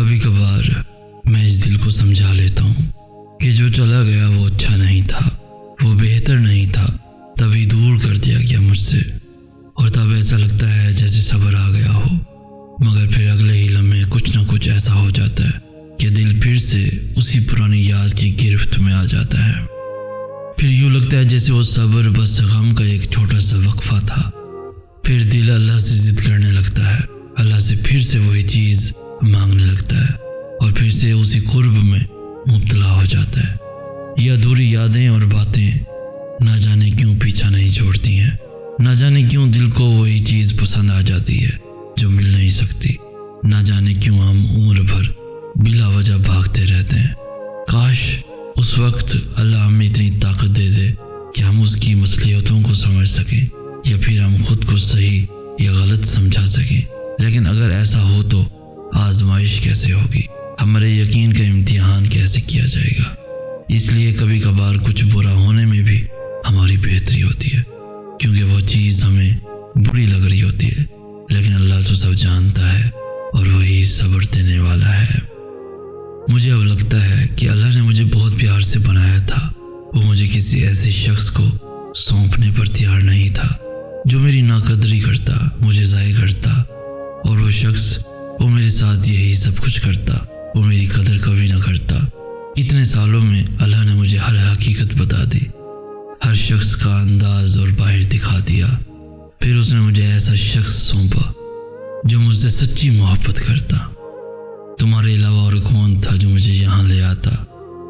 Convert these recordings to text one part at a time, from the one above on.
کبھی کبھار میں اس دل کو سمجھا لیتا ہوں کہ جو چلا گیا وہ اچھا نہیں تھا، وہ بہتر نہیں تھا، تبھی دور کر دیا گیا مجھ سے، اور تب ایسا لگتا ہے جیسے صبر آ گیا ہو، مگر پھر اگلے ہی لمحے کچھ نہ کچھ ایسا ہو جاتا ہے کہ دل پھر سے اسی پرانی یاد کی گرفت میں آ جاتا ہے۔ پھر یوں لگتا ہے جیسے وہ صبر بس غم کا ایک چھوٹا سا وقفہ تھا۔ پھر دل اللہ سے ضد کرنے لگتا ہے، اللہ سے پھر سے وہی چیز مانگنے لگتا ہے، اور پھر سے اسی قرب میں مبتلا ہو جاتا ہے۔ یہ ادھوری یادیں اور باتیں نہ جانے کیوں پیچھا نہیں چھوڑتی ہیں، نہ جانے کیوں دل کو وہی چیز پسند آ جاتی ہے جو مل نہیں سکتی، نہ جانے کیوں ہم عمر بھر بلا وجہ بھاگتے رہتے ہیں۔ کاش اس وقت اللہ ہمیں اتنی طاقت دے دے کہ ہم اس کی مصلحتوں کو سمجھ سکیں، یا پھر ہم خود کو صحیح یا غلط سمجھا سکیں۔ لیکن اگر ایسا ہو تو آزمائش کیسے ہوگی، ہمارے یقین کا امتحان کیسے کیا جائے گا؟ اس لیے کبھی کبھار کچھ برا ہونے میں بھی ہماری بہتری ہوتی ہے، کیونکہ وہ چیز ہمیں بری لگ رہی ہوتی ہے، لیکن اللہ تو سب جانتا ہے اور وہی صبر دینے والا ہے۔ مجھے اب لگتا ہے کہ اللہ نے مجھے بہت پیار سے بنایا تھا، وہ مجھے کسی ایسے شخص کو سونپنے پر تیار نہیں تھا جو میری ناقدری کرتا، مجھے ضائع کرتا، اور وہ شخص وہ میرے ساتھ یہی سب کچھ کرتا، وہ میری قدر کبھی نہ کرتا۔ اتنے سالوں میں اللہ نے مجھے ہر حقیقت بتا دی، ہر شخص کا انداز اور باہر دکھا دیا، پھر اس نے مجھے ایسا شخص سونپا جو مجھ سے سچی محبت کرتا۔ تمہارے علاوہ اور کون تھا جو مجھے یہاں لے آتا؟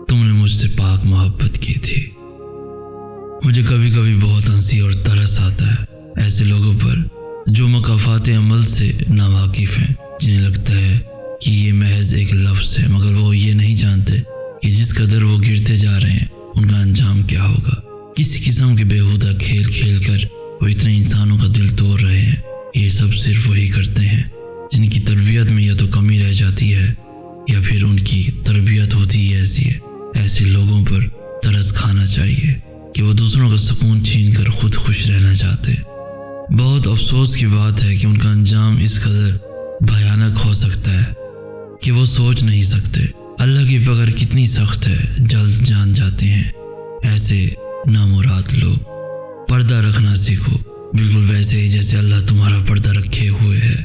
تم نے مجھ سے پاک محبت کی تھی۔ مجھے کبھی کبھی بہت ہنسی اور ترس آتا ہے ایسے لوگوں پر جو مقافات عمل سے ناواقف ہیں، جنہیں لگتا ہے کہ یہ محض ایک لفظ ہے، مگر وہ یہ نہیں جانتے کہ جس قدر وہ گرتے جا رہے ہیں ان کا انجام کیا ہوگا۔ کسی قسم کے بیہودہ کھیل کھیل کر وہ اتنے انسانوں کا دل توڑ رہے ہیں۔ یہ سب صرف وہی کرتے ہیں جن کی تربیت میں یا تو کمی رہ جاتی ہے یا پھر ان کی تربیت ہوتی ہی ایسی ہے۔ ایسے لوگوں پر ترس کھانا چاہیے کہ وہ دوسروں کا سکون چھین کر خود خوش رہنا چاہتے ہیں۔ بہت افسوس کی بات ہے کہ ان کا انجام اس قدر بھیانک ہو سکتا ہے کہ وہ سوچ نہیں سکتے۔ اللہ کی پکڑ کتنی سخت ہے، جلد جان جاتے ہیں ایسے نامراد لوگ۔ پردہ رکھنا سیکھو، بالکل ویسے ہی جیسے اللہ تمہارا پردہ رکھے ہوئے ہے،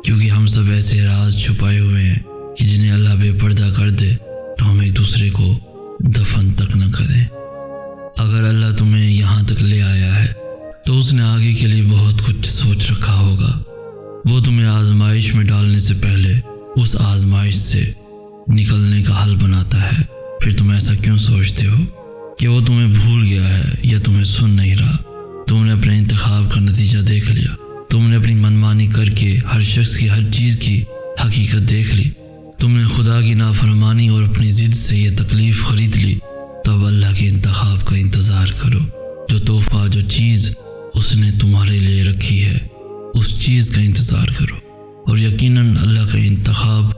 کیونکہ ہم سب ایسے راز چھپائے ہوئے ہیں کہ جنہیں اللہ بے پردہ کر دے تو ہم ایک دوسرے کو دفن تک نہ کریں۔ اگر اللہ تمہیں یہاں تک لے آیا ہے تو اس نے آگے کے لیے بہت کچھ سوچ رکھا ہوگا۔ وہ تمہیں آزمائش میں ڈالنے سے پہلے اس آزمائش سے نکلنے کا حل بناتا ہے۔ پھر تم ایسا کیوں سوچتے ہو کہ وہ تمہیں بھول گیا ہے یا تمہیں سن نہیں رہا؟ تم نے اپنے انتخاب کا نتیجہ دیکھ لیا، تم نے اپنی منمانی کر کے ہر شخص کی ہر چیز کی حقیقت دیکھ لی، تم نے خدا کی نافرمانی اور اپنی ضد سے یہ تکلیف خرید لی۔ تب اللہ کے انتخاب کا انتظار کرو، جو تحفہ، جو چیز اس نے تمہارے لیے رکھی ہے، اس چیز کا انتظار کرو، اور یقیناً اللہ کا انتخاب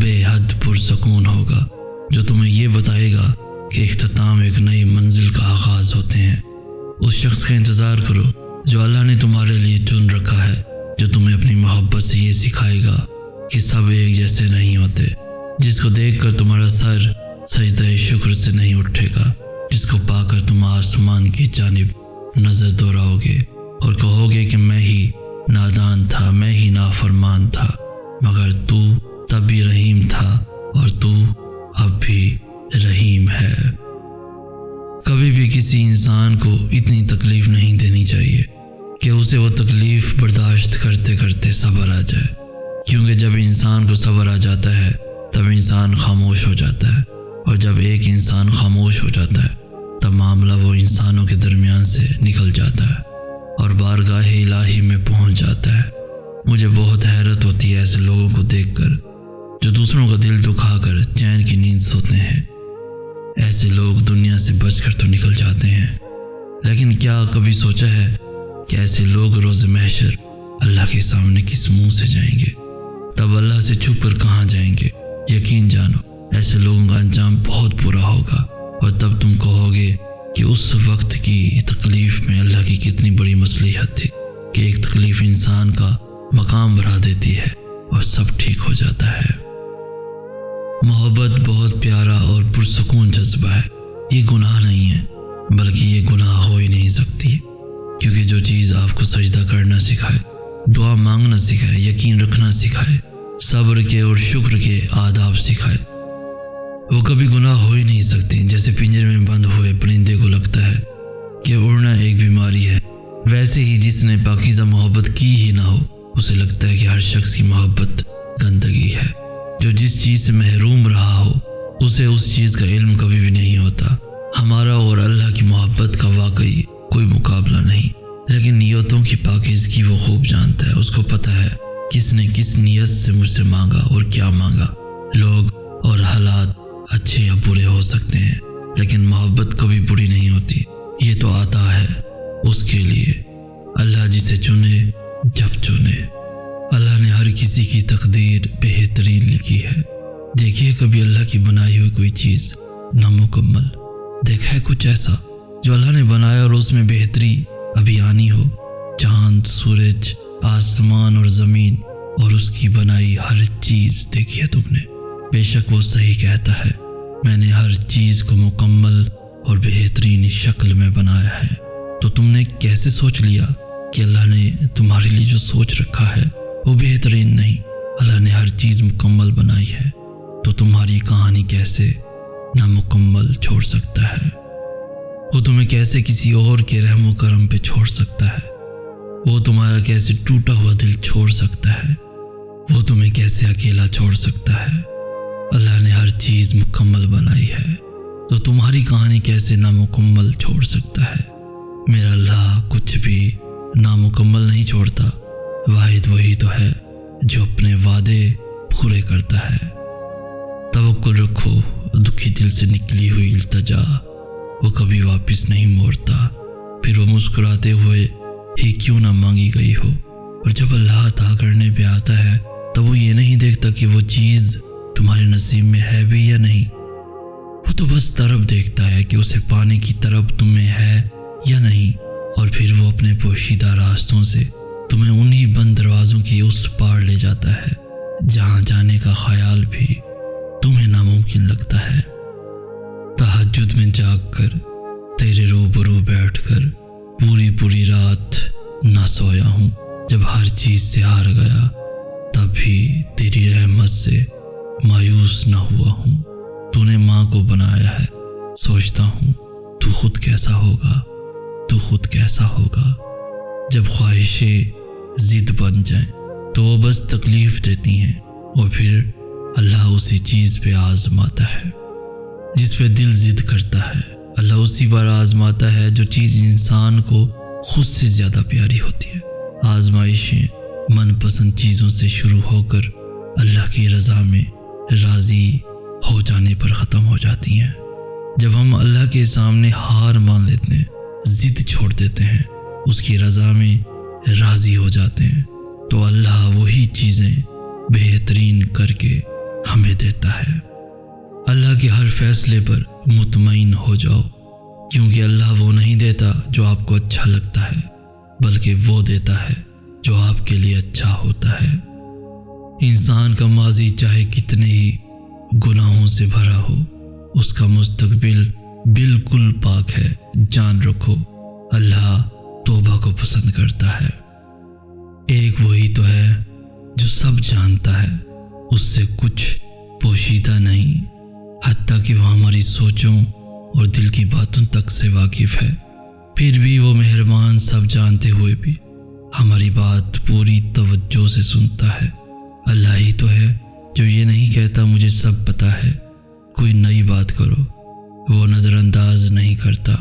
بے حد پرسکون ہوگا، جو تمہیں یہ بتائے گا کہ اختتام ایک نئی منزل کا آغاز ہوتے ہیں۔ اس شخص کا انتظار کرو جو اللہ نے تمہارے لیے چن رکھا ہے، جو تمہیں اپنی محبت سے یہ سکھائے گا کہ سب ایک جیسے نہیں ہوتے، جس کو دیکھ کر تمہارا سر سجدہ شکر سے نہیں اٹھے گا، جس کو پا کر تم آسمان کی جانب نظر دوڑاؤ گے اور کہو گے کہ میں ہی نادان تھا، میں ہی نافرمان تھا، مگر تو تب بھی رحیم تھا اور تو اب بھی رحیم ہے۔ کبھی بھی کسی انسان کو اتنی تکلیف نہیں دینی چاہیے کہ اسے وہ تکلیف برداشت کرتے کرتے صبر آ جائے، کیونکہ جب انسان کو صبر آ جاتا ہے تب انسان خاموش ہو جاتا ہے، اور جب ایک انسان خاموش ہو جاتا ہے تب معاملہ وہ انسانوں کے درمیان سے نکل جاتا ہے اور بارگاہ الہی میں پہنچ جاتا ہے۔ مجھے بہت حیرت ہوتی ہے ایسے لوگوں کو دیکھ کر جو دوسروں کا دل دکھا کر چین کی نیند سوتے ہیں۔ ایسے لوگ دنیا سے بچ کر تو نکل جاتے ہیں، لیکن کیا کبھی سوچا ہے کہ ایسے لوگ روز محشر اللہ کے سامنے کس منہ سے جائیں گے؟ تب اللہ سے چھپ کر کہاں جائیں گے؟ یقین جانو ایسے لوگوں کا انجام بہت برا ہوگا، اور تب تم کہو گے کہ اس وقت کی تکلیف میں اللہ کی کتنی بڑی مصلحت تھی کہ ایک تکلیف انسان کا مقام بڑھا دیتی ہے اور سب ٹھیک ہو جاتا ہے۔ محبت بہت پیارا اور پرسکون جذبہ ہے. یہ گناہ نہیں ہے، بلکہ یہ گناہ ہو ہی نہیں سکتی، کیونکہ جو چیز آپ کو سجدہ کرنا سکھائے، دعا مانگنا سکھائے، یقین رکھنا سکھائے، صبر کے اور شکر کے آداب سکھائے، وہ کبھی گناہ ہو ہی نہیں سکتی. جیسے پنجرے میں بند ہوئے پرندے کو لگتا ہے کہ اڑنا ایک بیماری ہے، ویسے ہی جس نے پاکیزہ محبت کی ہی نہ ہو اسے لگتا ہے کہ ہر شخص کی محبت گندگی ہے. جو جس چیز سے محروم رہا ہو اسے اس چیز کا علم کبھی بھی نہیں ہوتا. ہمارا اور اللہ کی محبت کا واقعی کوئی مقابلہ نہیں، لیکن نیتوں کی پاکیزگی وہ خوب جانتا ہے. اس کو پتہ ہے کس نے کس نیت سے مجھ سے مانگا اور کیا مانگا. لوگ اور حالات اچھے یا برے ہو سکتے ہیں، لیکن محبت کبھی بری نہیں ہوتی. یہ تو عطا ہے اس کے لیے، اللہ جسے چنے جب چنے. اللہ نے ہر کسی کی تقدیر بہترین لکھی ہے. دیکھیے کبھی اللہ کی بنائی ہوئی کوئی چیز نامکمل دیکھا ہے کچھ ایسا جو اللہ نے بنایا اور اس میں بہتری ابھی آنی ہو؟ چاند، سورج، آسمان اور زمین اور اس کی بنائی ہر چیز دیکھی ہے تم نے. بے شک وہ صحیح کہتا ہے، میں نے ہر چیز کو مکمل اور بہترین شکل میں بنایا ہے. تو تم نے کیسے سوچ لیا کہ اللہ نے تمہارے لیے جو سوچ رکھا ہے وہ بہترین نہیں؟ اللہ نے ہر چیز مکمل بنائی ہے، تو تمہاری کہانی کیسے نامکمل چھوڑ سکتا ہے؟ وہ تمہیں کیسے کسی اور کے رحم و کرم پہ چھوڑ سکتا ہے؟ وہ تمہارا کیسے ٹوٹا ہوا دل چھوڑ سکتا ہے؟ وہ تمہیں کیسے اکیلا چھوڑ سکتا ہے؟ اللہ نے ہر چیز مکمل بنائی ہے، تو تمہاری کہانی کیسے نامکمل چھوڑ سکتا ہے؟ میرا اللہ کچھ بھی نامکمل نہیں چھوڑتا. واحد وہی تو ہے جو اپنے وعدے پورے کرتا ہے. توکل رکھو، دکھی دل سے نکلی ہوئی التجا وہ کبھی واپس نہیں موڑتا. پھر وہ مسکراتے ہوئے ہی کیوں نہ مانگی گئی ہو، اور جب اللہ عطا کرنے پہ آتا ہے تب وہ یہ نہیں دیکھتا کہ وہ چیز تمہارے نصیب میں ہے بھی یا نہیں. وہ تو بس طرف دیکھتا ہے کہ اسے پانے کی طرف تمہیں ہے یا نہیں، اور پھر وہ اپنے پوشیدہ راستوں سے تمہیں انہی بند دروازوں کی اس پار لے جاتا ہے جہاں جانے کا خیال بھی تمہیں ناممکن لگتا ہے. تہجد میں جاگ کر تیرے روبرو بیٹھ کر پوری رات نہ سویا ہوں. جب ہر چیز سے ہار گیا تب بھی تیری رحمت سے مایوس نہ ہوا ہوں. تو نے ماں کو بنایا ہے، سوچتا ہوں تو خود کیسا ہوگا، تو خود کیسا ہوگا. جب خواہشیں ضد بن جائیں تو وہ بس تکلیف دیتی ہیں، اور پھر اللہ اسی چیز پہ آزماتا ہے جس پہ دل ضد کرتا ہے. اللہ اسی پر آزماتا ہے جو چیز انسان کو خود سے زیادہ پیاری ہوتی ہے. آزمائشیں من پسند چیزوں سے شروع ہو کر اللہ کی رضا میں راضی ہو جانے پر ختم ہو جاتی ہیں. جب ہم اللہ کے سامنے ہار مان لیتے ہیں، ضد چھوڑ دیتے ہیں، اس کی رضا میں راضی ہو جاتے ہیں، تو اللہ وہی چیزیں بہترین کر کے ہمیں دیتا ہے. اللہ کے ہر فیصلے پر مطمئن ہو جاؤ، کیونکہ اللہ وہ نہیں دیتا جو آپ کو اچھا لگتا ہے، بلکہ وہ دیتا ہے جو آپ کے لیے اچھا ہوتا ہے. انسان کا ماضی چاہے کتنے ہی گناہوں سے بھرا ہو، اس کا مستقبل بالکل پاک ہے. جان رکھو اللہ توبہ کو پسند کرتا ہے. ایک وہی تو ہے جو سب جانتا ہے، اس سے کچھ پوشیدہ نہیں، حتیٰ کہ وہ ہماری سوچوں اور دل کی باتوں تک سے واقف ہے. پھر بھی وہ مہربان سب جانتے ہوئے بھی ہماری بات پوری توجہ سے سنتا ہے. اللہ ہی تو ہے جو یہ نہیں کہتا مجھے سب پتہ ہے، کوئی نئی بات کرو. وہ نظر انداز نہیں کرتا،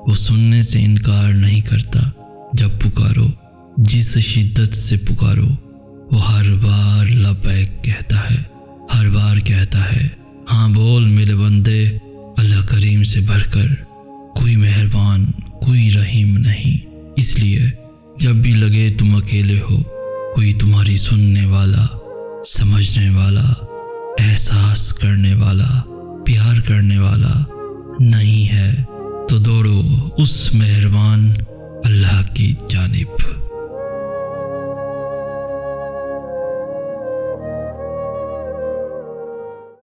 وہ سننے سے انکار نہیں کرتا. جب پکارو، جس شدت سے پکارو، وہ ہر بار لبیک کہتا ہے، ہر بار کہتا ہے ہاں بول میرے بندے. اللہ کریم سے بڑھ کر کوئی مہربان، کوئی رحیم نہیں. اس لیے جب بھی لگے تم اکیلے ہو، کوئی تمہاری سننے والا، سمجھنے والا، احساس کرنے والا، پیار کرنے والا نہیں ہے، تو دوڑو اس مہربان اللہ کی جانب.